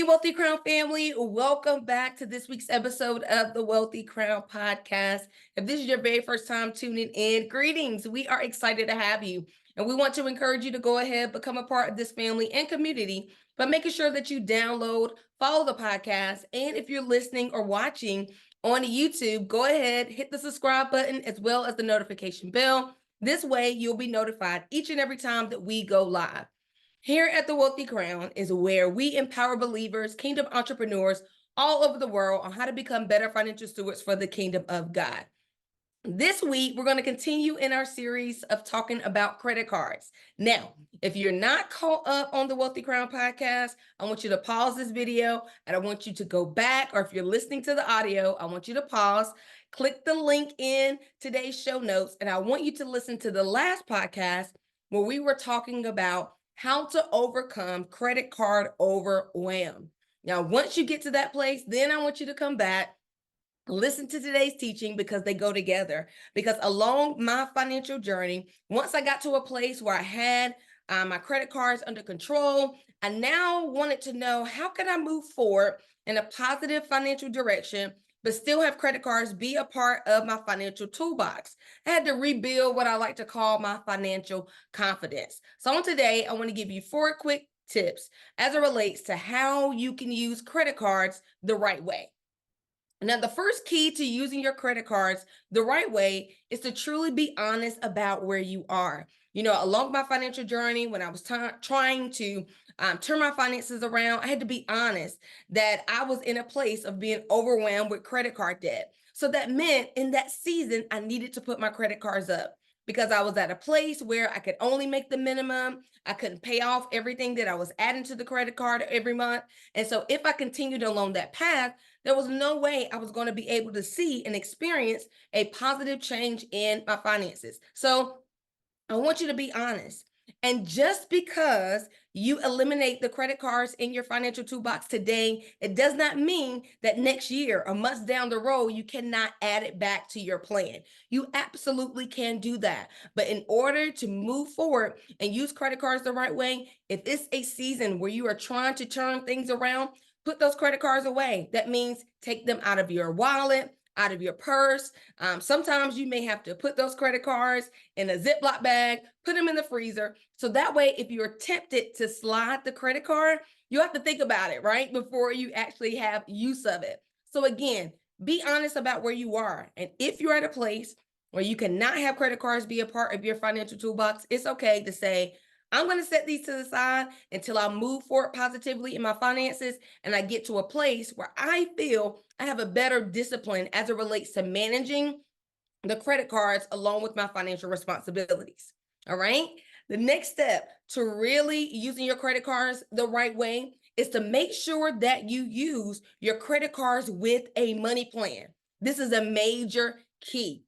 Wealthy Crown family. Welcome back to this week's episode of the Wealthy Crown podcast. If this is your very first time tuning in, greetings. We are excited to have you. And we want to encourage you to go ahead, become a part of this family and community by making sure that you download, follow the podcast. And if you're listening or watching on YouTube, go ahead, hit the subscribe button as well as the notification bell. This way, you'll be notified each and every time that we go live. Here at the Wealthy Crown is where we empower believers, kingdom entrepreneurs all over the world on how to become better financial stewards for the kingdom of God. This week, we're going to continue in our series of talking about credit cards. Now, if you're not caught up on the Wealthy Crown podcast, I want you to pause this video and I want you to go back, or if you're listening to the audio, I want you to pause, click the link in today's show notes, and I want you to listen to the last podcast where we were talking about how to overcome credit card overwhelm. Now, once you get to that place, then I want you to come back, listen to today's teaching because they go together. Because along my financial journey, once I got to a place where I had my credit cards under control, I now wanted to know how can I move forward in a positive financial direction but still have credit cards be a part of my financial toolbox. I had to rebuild what I like to call my financial confidence. So on today, I want to give you 4 quick tips as it relates to how you can use credit cards the right way. Now, the first key to using your credit cards the right way is to truly be honest about where you are. You know, along my financial journey, when I was trying to turn my finances around, I had to be honest that I was in a place of being overwhelmed with credit card debt. So that meant in that season, I needed to put my credit cards up because I was at a place where I could only make the minimum. I couldn't pay off everything that I was adding to the credit card every month. And so if I continued along that path, there was no way I was going to be able to see and experience a positive change in my finances. So I want you to be honest. And just because you eliminate the credit cards in your financial toolbox today, it does not mean that next year or months down the road, you cannot add it back to your plan. You absolutely can do that. But in order to move forward and use credit cards the right way, if it's a season where you are trying to turn things around, put those credit cards away. That means take them out of your wallet, out of your purse. Sometimes you may have to put those credit cards in a Ziploc bag, put them in the freezer. So that way, if you're tempted to slide the credit card, you have to think about it, right? Before you actually have use of it. So again, be honest about where you are. And if you're at a place where you cannot have credit cards be a part of your financial toolbox, it's okay to say, I'm going to set these to the side until I move forward positively in my finances and I get to a place where I feel I have a better discipline as it relates to managing the credit cards along with my financial responsibilities. All right. The next step to really using your credit cards the right way is to make sure that you use your credit cards with a money plan. This is a major key.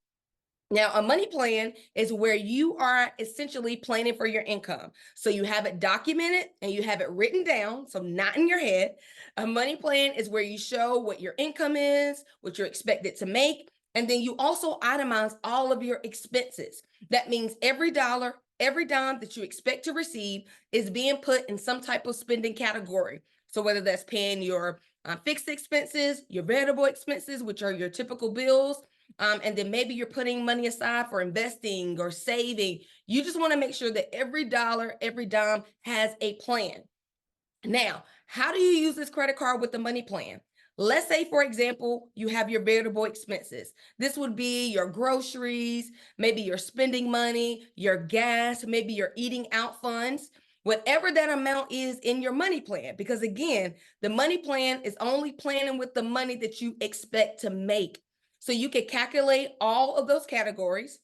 Now, a money plan is where you are essentially planning for your income. So you have it documented and you have it written down, so not in your head. A money plan is where you show what your income is, what you're expected to make, and then you also itemize all of your expenses. That means every dollar, every dime that you expect to receive is being put in some type of spending category. So whether that's paying your fixed expenses, your variable expenses, which are your typical bills, and then maybe you're putting money aside for investing or saving. You just want to make sure that every dollar, every dime has a plan. Now, how do you use this credit card with the money plan? Let's say, for example, you have your variable expenses. This would be your groceries, maybe your spending money, your gas, maybe your eating out funds, whatever that amount is in your money plan. Because again, the money plan is only planning with the money that you expect to make. So you can calculate all of those categories.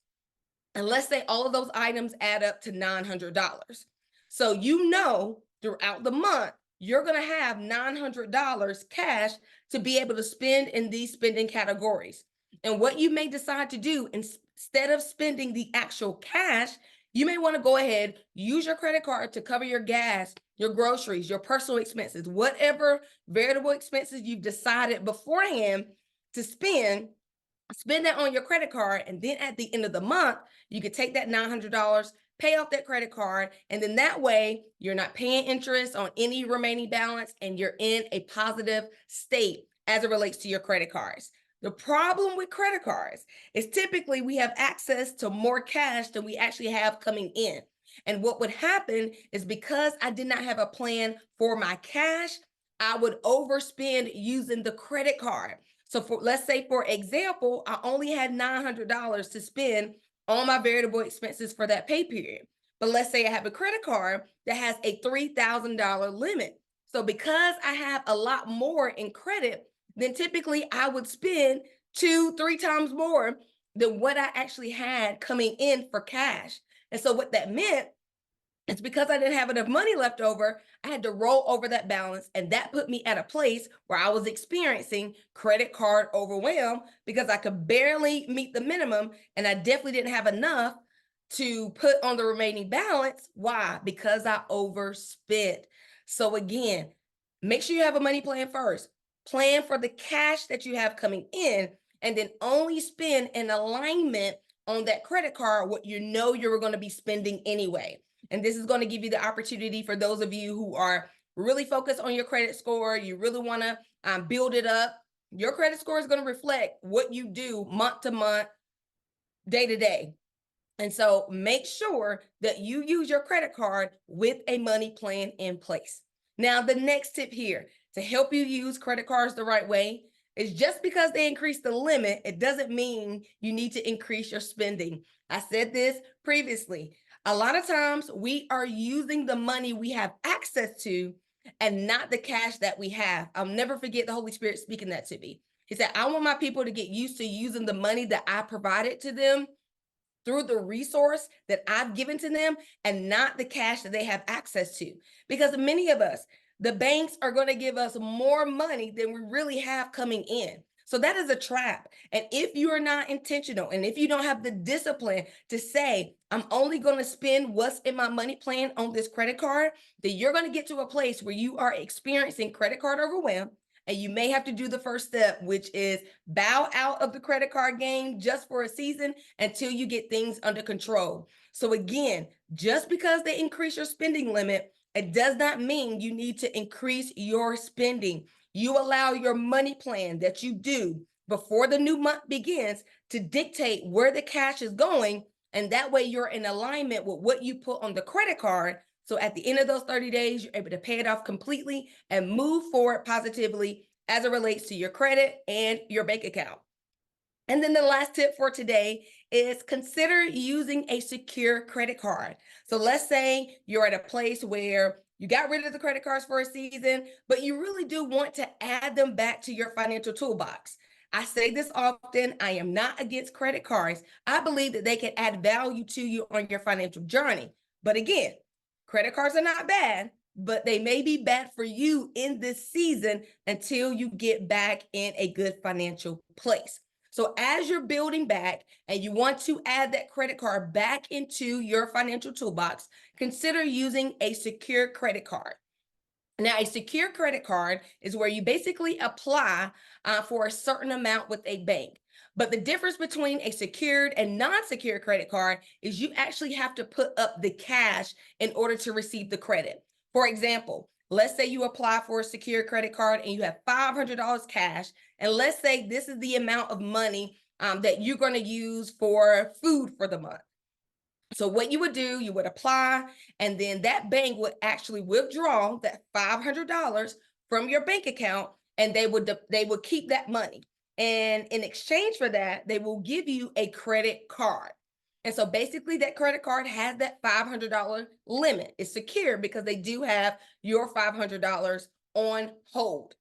And let's say all of those items add up to $900. So you know throughout the month, you're going to have $900 cash to be able to spend in these spending categories. And what you may decide to do, instead of spending the actual cash, you may want to go ahead, use your credit card to cover your gas, your groceries, your personal expenses, whatever variable expenses you've decided beforehand to spend that on your credit card. And then at the end of the month, you could take that $900, pay off that credit card. And then that way you're not paying interest on any remaining balance and you're in a positive state as it relates to your credit cards. The problem with credit cards is typically we have access to more cash than we actually have coming in. And what would happen is because I did not have a plan for my cash, I would overspend using the credit card. So for let's say, for example, I only had $900 to spend on my variable expenses for that pay period. But let's say I have a credit card that has a $3,000 limit. So because I have a lot more in credit, then typically I would spend 2, 3 times more than what I actually had coming in for cash. And so what that meant, it's because I didn't have enough money left over, I had to roll over that balance. And that put me at a place where I was experiencing credit card overwhelm because I could barely meet the minimum. And I definitely didn't have enough to put on the remaining balance. Why? Because I overspent. So again, make sure you have a money plan first. Plan for the cash that you have coming in, and then only spend in alignment on that credit card what you know you're going to be spending anyway. And this is going to give you the opportunity for those of you who are really focused on your credit score. You really want to build it up. Your credit score is going to reflect what you do month to month, day to day. And so make sure that you use your credit card with a money plan in place. Now, the next tip here to help you use credit cards the right way is just because they increase the limit, it doesn't mean you need to increase your spending. I said this previously. A lot of times we are using the money we have access to and not the cash that we have. I'll never forget the Holy Spirit speaking that to me. He said, I want my people to get used to using the money that I provided to them through the resource that I've given to them and not the cash that they have access to. Because many of us, the banks are going to give us more money than we really have coming in. So that is a trap. And if you are not intentional, and if you don't have the discipline to say, I'm only going to spend what's in my money plan on this credit card, then you're going to get to a place where you are experiencing credit card overwhelm. And you may have to do the first step, which is bow out of the credit card game just for a season until you get things under control. So again, just because they increase your spending limit, it does not mean you need to increase your spending. You allow your money plan that you do before the new month begins to dictate where the cash is going. And that way you're in alignment with what you put on the credit card. So at the end of those 30 days, you're able to pay it off completely and move forward positively as it relates to your credit and your bank account. And then the last tip for today is consider using a secure credit card. So let's say you're at a place where you got rid of the credit cards for a season, but you really do want to add them back to your financial toolbox. I say this often, I am not against credit cards. I believe that they can add value to you on your financial journey. But again, credit cards are not bad, but they may be bad for you in this season until you get back in a good financial place. So as you're building back and you want to add that credit card back into your financial toolbox, consider using a secure credit card. Now, a secure credit card is where you basically apply for a certain amount with a bank. But the difference between a secured and non-secure credit card is you actually have to put up the cash in order to receive the credit. For example, let's say you apply for a secure credit card and you have $500 cash. And let's say this is the amount of money that you're going to use for food for the month. So what you would do, you would apply, and then that bank would actually withdraw that $500 from your bank account, and they would keep that money. And in exchange for that, they will give you a credit card. And so basically that credit card has that $500 limit. It's secure because they do have your $500 on hold.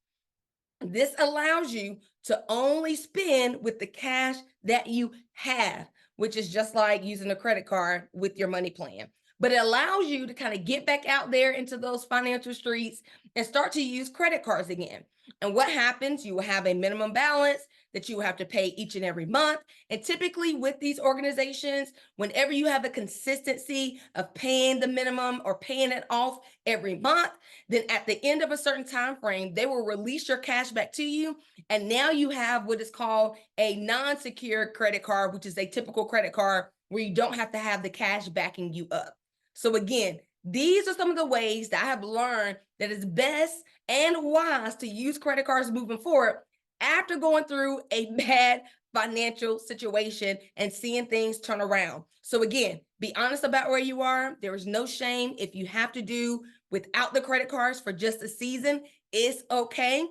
This allows you to only spend with the cash that you have, which is just like using a credit card with your money plan. But it allows you to kind of get back out there into those financial streets and start to use credit cards again. And what happens? You will have a minimum balance that you have to pay each and every month. And typically with these organizations, whenever you have a consistency of paying the minimum or paying it off every month, then at the end of a certain time frame, they will release your cash back to you. And now you have what is called a non-secure credit card, which is a typical credit card where you don't have to have the cash backing you up. So again, these are some of the ways that I have learned that it's best and wise to use credit cards moving forward after going through a bad financial situation and seeing things turn around. So again, be honest about where you are. There is no shame if you have to do without the credit cards for just a season. It's okay.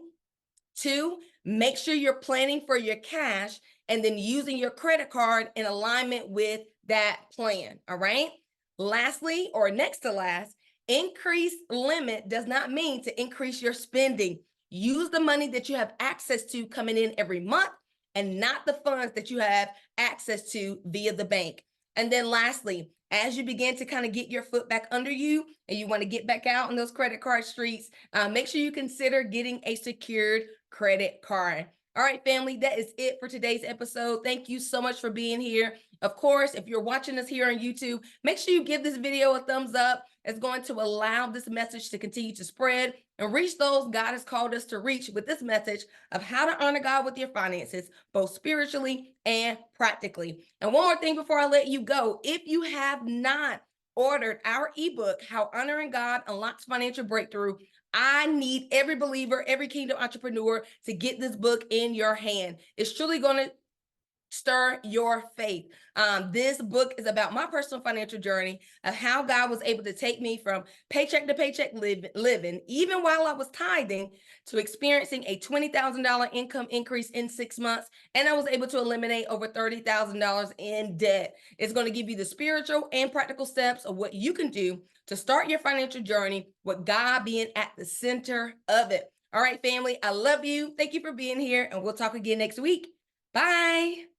2, make sure you're planning for your cash and then using your credit card in alignment with that plan. All right. Lastly, or next to last, increased limit does not mean to increase your spending. Use the money that you have access to coming in every month and not the funds that you have access to via the bank. And then lastly, as you begin to kind of get your foot back under you and you want to get back out in those credit card streets, make sure you consider getting a secured credit card. All right, family, that is it for today's episode. Thank you so much for being here. Of course, if you're watching us here on YouTube, make sure you give this video a thumbs up. It's going to allow this message to continue to spread and reach those God has called us to reach with this message of how to honor God with your finances, both spiritually and practically. And one more thing before I let you go, if you have not ordered our ebook, How Honoring God Unlocks Financial Breakthrough, I need every believer, every kingdom entrepreneur to get this book in your hand. It's truly going to stir your faith. This book is about my personal financial journey of how God was able to take me from paycheck to paycheck living, even while I was tithing, to experiencing a $20,000 income increase in 6 months. And I was able to eliminate over $30,000 in debt. It's going to give you the spiritual and practical steps of what you can do to start your financial journey with God being at the center of it. All right, family, I love you. Thank you for being here, and we'll talk again next week. Bye.